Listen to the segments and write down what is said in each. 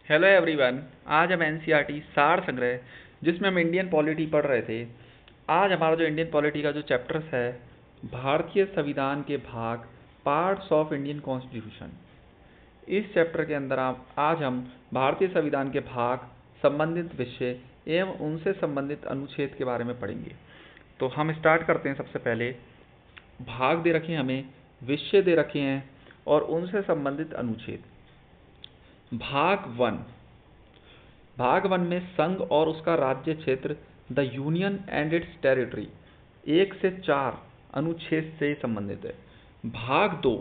Hello everyone. आज हम NCERT सार संग्रह जिसमें हम इंडियन पॉलिटी पढ़ रहे थे। आज हमारा जो इंडियन पॉलिटी का जो चैप्टर है, भारतीय संविधान के भाग, पार्ट्स ऑफ इंडियन कॉन्स्टिट्यूशन। इस चैप्टर के अंदर आज हम भारतीय संविधान के भाग, संबंधित विषय एवं उनसे संबंधित अनुच्छेद के बारे में पढ़ेंगे। तो हम स्टार्ट करते हैं। सबसे पहले भाग दे रखे हैं हमें, विषय दे रखे हैं और उनसे संबंधित अनुच्छेद। भाग वन में संघ और उसका राज्य क्षेत्र, the union and it's territory, 1 से 4 अनुच्छेद से संबंधित है। भाग दो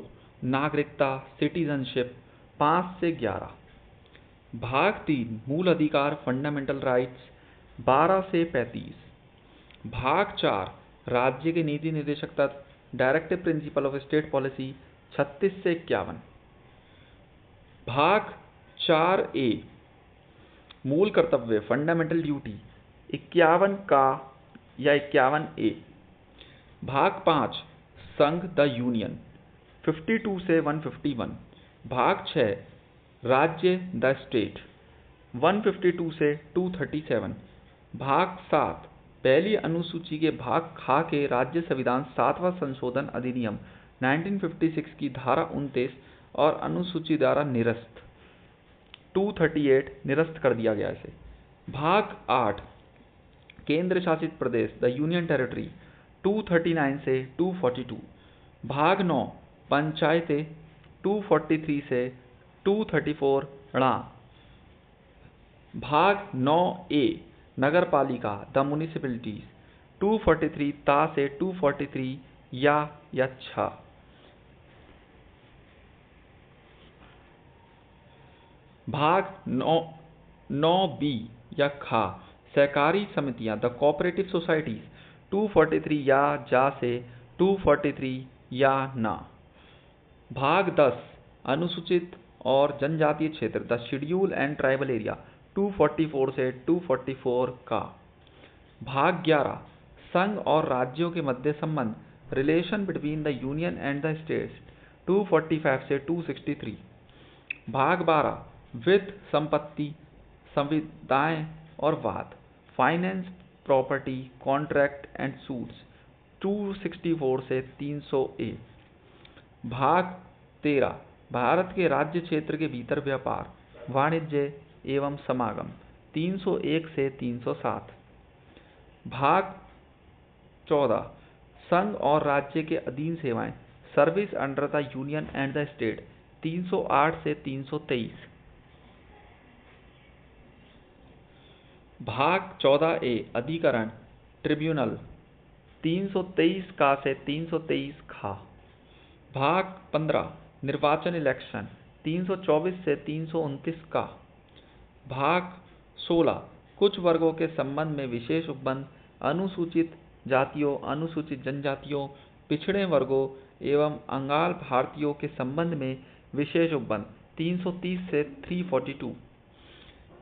नागरिकता, सिटीजनशिप, 5 से 11। भाग तीन मूल अधिकार, फंडामेंटल राइट्स, 12 से 35। भाग चार राज्य के नीति निर्देशक तत्व, directive principle of state policy, 36 से 51। भाग 4A मूल कर्तव्य, फंडामेंटल ड्यूटी, 51 का या 51A। भाग 5 संघ, द यूनियन, 52 से 151। भाग 6 राज्य, द स्टेट, 152 से 237। भाग 7 पहली अनुसूची के भाग खा के राज्य संविधान 7वां संशोधन अधिनियम 1956 की धारा 29 और अनुसूची द्वारा निरस्त, 238 निरस्त कर दिया गया इसे। भाग 8 केंद्र शासित प्रदेश, द यूनियन टेरिटरी, 239 से 242। भाग 9 पंचायतें, 243 से 234 णा। भाग 9A नगर पालिका, द म्युनिसिपैलिटीज, 243 ता से 243 या 6। भाग 9B या खा सहकारी समितियां, द कोऑपरेटिव सोसाइटीज, 243 या जा से 243 या ना। भाग 10 अनुसूचित और जनजातीय क्षेत्र, the schedule and tribal area, 244 से 244 का। भाग 11 संघ और राज्यों के मध्य संबंध, relation between the union and the states, 245 से 263। भाग 12 वित्त, संपत्ति, संविदाएं और वाद, finance, property, contract and suits, 264 से 300A। भाग 13 भारत के राज्य क्षेत्र के भीतर व्यापार, वाणिज्य एवं समागम, 301 से 307। भाग 14 संघ और राज्य के अधीन सेवाएं, service under the union and the state, 308 से 323। भाग 14A अधिकरण, ट्रिब्यूनल, 323 का से 323 खा। भाग 15 निर्वाचन, इलेक्शन, 324 से 329 का। भाग 16 कुछ वर्गों के संबंध में विशेष उपबंध, अनुसूचित जातियों, अनुसूचित जनजातियों, पिछड़े वर्गों एवं अंगाल भारतीयों के संबंध में विशेष उपबंध, 330 से 342।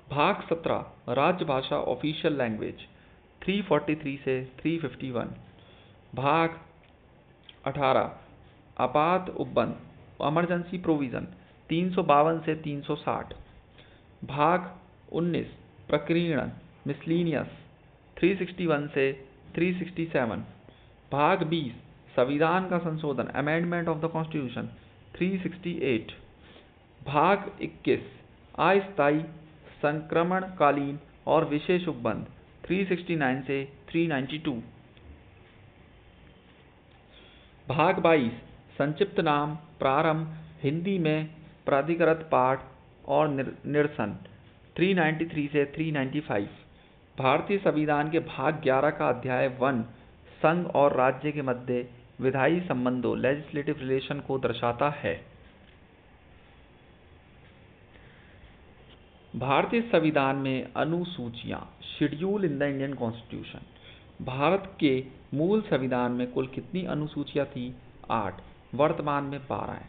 भाग 17 राजभाषा, ऑफिशियल लैंग्वेज, 343 से 351। भाग 18 आपात उपबंध, इमरजेंसी प्रोविजन, 352 से 360। भाग 19 प्रकीर्णन, मिसलिनियस, 361 से 367। भाग 20 संविधान का संशोधन, अमेंडमेंट ऑफ द कॉन्स्टिट्यूशन, 368। भाग 21 अस्थायी, संक्रमणकालीन और विशेष उपबंध, 369 से 392। भाग 22 संक्षिप्त नाम, प्रारंभ, हिंदी में प्राधिकृत पाठ और निरसन, 393 से 395। भारतीय संविधान के भाग 11 का अध्याय 1 संघ और राज्य के मध्य विधायी संबंधों, लेजिस्लेटिव रिलेशन को दर्शाता है। भारतीय संविधान में अनुसूचियां, schedule in the Indian constitution. भारत के मूल संविधान में कुल कितनी अनुसूचियां थी? 8। वर्तमान में 12 है।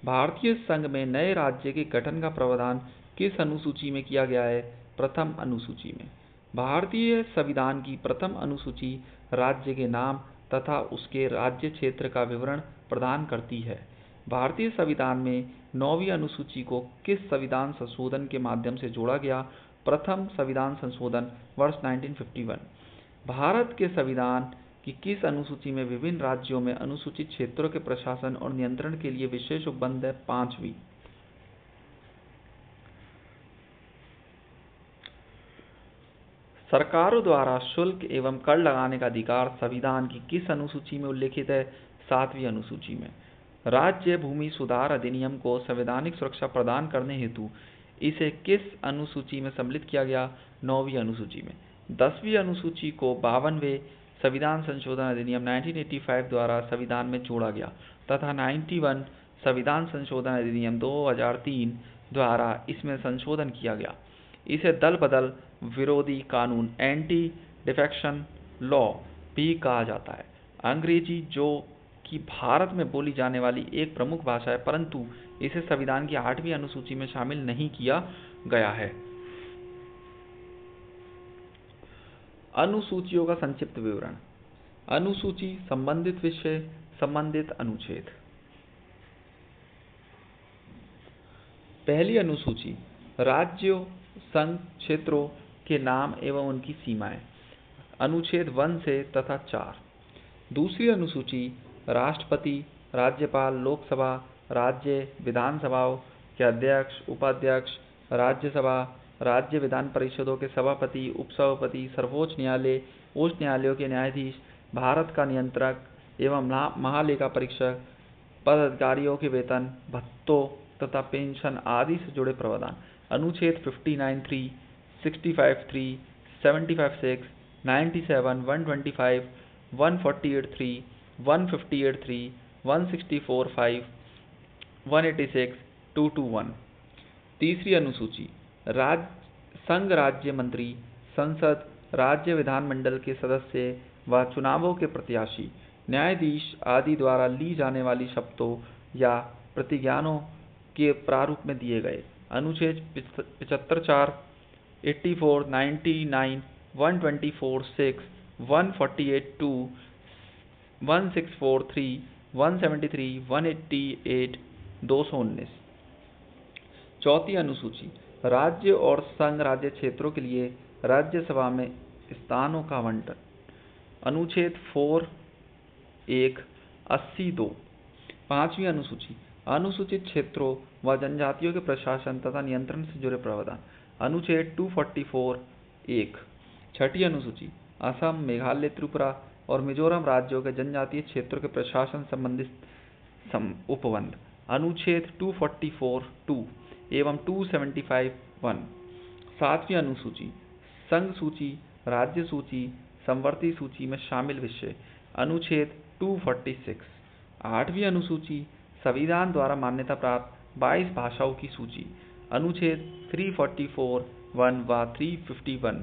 भारतीय संघ में नए राज्य के गठन का प्रावधान किस अनुसूची में किया गया है? प्रथम अनुसूची में। भारतीय संविधान की प्रथम अनुसूची राज्य के नाम तथा उसके राज्य क्षेत्र का विवरण प्रदान करती है। भारतीय संविधान में 9वीं अनुसूची को किस संविधान संशोधन के माध्यम से जोड़ा गया? प्रथम संविधान संशोधन वर्ष 1951। भारत के संविधान की किस अनुसूची में विभिन्न राज्यों में अनुसूचित क्षेत्रों के प्रशासन और नियंत्रण के लिए विशेष उपबंध है? 5वीं। सरकारों द्वारा शुल्क एवं कर लगाने का अधिकार संविधान की किस अनुसूची में उल्लिखित है? 7वीं अनुसूची में। राज्य भूमि सुधार अधिनियम को संवैधानिक सुरक्षा प्रदान करने हेतु इसे किस अनुसूची में सम्मिलित किया गया? 9वीं अनुसूची में। 10वीं अनुसूची को 52वें संविधान संशोधन अधिनियम 1985 द्वारा संविधान में जोड़ा गया तथा 91 संविधान संशोधन अधिनियम 2003 द्वारा इसमें संशोधन किया गया। इसे दल बदल विरोधी कानून एंटी डिफेक्शन लॉ भी कहा जाता है। अंग्रेजी, जो कि भारत में बोली जाने वाली एक प्रमुख भाषा है, परंतु इसे संविधान की 8वीं अनुसूची में शामिल नहीं किया गया है। अनुसूचियों का संक्षिप्त विवरण। अनुसूची, संबंधित विषय, संबंधित अनुच्छेद। पहली अनुसूची, राज्यों संघ क्षेत्रों के नाम एवं उनकी सीमाएं, अनुच्छेद 1 से तथा 4। दूसरी अनुसूची, राष्ट्रपति, राज्यपाल, लोकसभा, राज्य विधानसभाओं के अध्यक्ष, उपाध्यक्ष, राज्यसभा, राज्य विधान परिषदों के सभापति, उपसभापति, सर्वोच्च न्यायालय, उच्च न्यायालयों के न्यायाधीश, भारत का नियंत्रक एवं महालेखा परीक्षक, पदाधिकारियों के वेतन, भत्तों तथा पेंशन आदि से जुड़े प्रावधान, अनुच्छेद 59(3), 65(3), 75(6), 97, 125, 148(3), 158(3), 164(5), 186, 221। तीसरी अनुसूची, संघ राज्य मंत्री, संसद, राज्य विधानमंडल के सदस्य व चुनावों के प्रत्याशी, न्यायाधीश आदि द्वारा ली जाने वाली शपथों या प्रतिज्ञानों के प्रारूप में दिए गए, अनुच्छेद 75(4), 84, 99, 124(6), 148(2), 164(3), 173, 188, 219। चौथी अनुसूची, राज्य और संघ राज्य क्षेत्रों के लिए राज्यसभा में स्थानों का आवंटन, अनुच्छेद 4(1), 82। पांचवी अनुसूची, अनुसूचित क्षेत्रों व जनजातियों के प्रशासन तथा नियंत्रण से जुड़े प्रावधान, अनुच्छेद 244(1). छठी अनुसूची, असम, मेघालय, त्रिपुरा और मिजोरम राज्यों के जनजातीय क्षेत्रों के प्रशासन संबंधित उपबंध, अनुच्छेद 244(2) एवं 275(1). सातवीं अनुसूची, संघ सूची, राज्य सूची, समवर्ती सूची में शामिल विषय, अनुच्छेद 246। आठवीं अनुसूची, संविधान द्वारा मान्यता प्राप्त 22 भाषाओं की सूची, अनुच्छेद 344(1) व 351।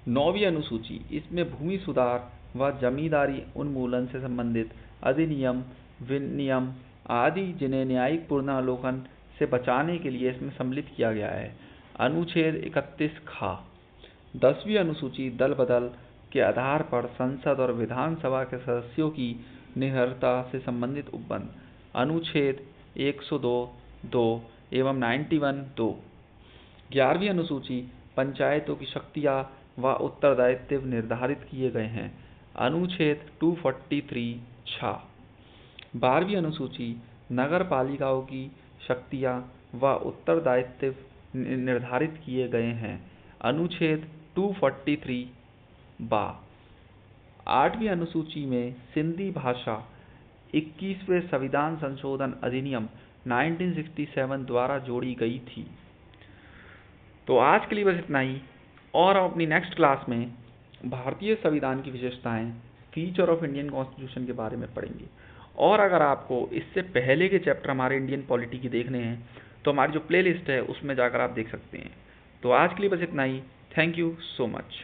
नौवीं अनुसूची, इसमें भूमि सुधार व जमींदारी उन्मूलन से संबंधित अधिनियम, विनियम आदि जिन्हें न्यायिक पुनर्विलोकन से बचाने के लिए इसमें सम्मिलित किया गया है, अनुच्छेद 31 खा। 10वीं अनुसूची, दल बदल के आधार पर संसद और विधानसभा के सदस्यों की निरर्हता से संबंधित उपबंध, अनुच्छेद 102(2) एवं 91(2). 11वीं अनुसूची, पंचायतों की शक्तियां व उत्तरदायित्व निर्धारित किए गए हैं, अनुच्छेद 243 छा। 12वीं अनुसूची, नगर पालिकाओं की शक्तियां व उत्तरदायित्व निर्धारित किए गए हैं, अनुच्छेद 243 बा। 8वीं अनुसूची में सिंधी भाषा 21वें संविधान संशोधन अधिनियम 1967 द्वारा जोड़ी गई थी। तो आज के लिए बस इतना ही, और हम अपनी नेक्स्ट क्लास में भारतीय संविधान की विशेषताएं, फीचर ऑफ इंडियन कॉन्स्टिट्यूशन के बारे में पढ़ेंगे। और अगर आपको इससे पहले के चैप्टर हमारे इंडियन पॉलिटी के देखने हैं तो हमारी जो प्लेलिस्ट है उसमें जाकर आप देख सकते हैं। तो आज के लिए बस इतना ही। Thank you so much.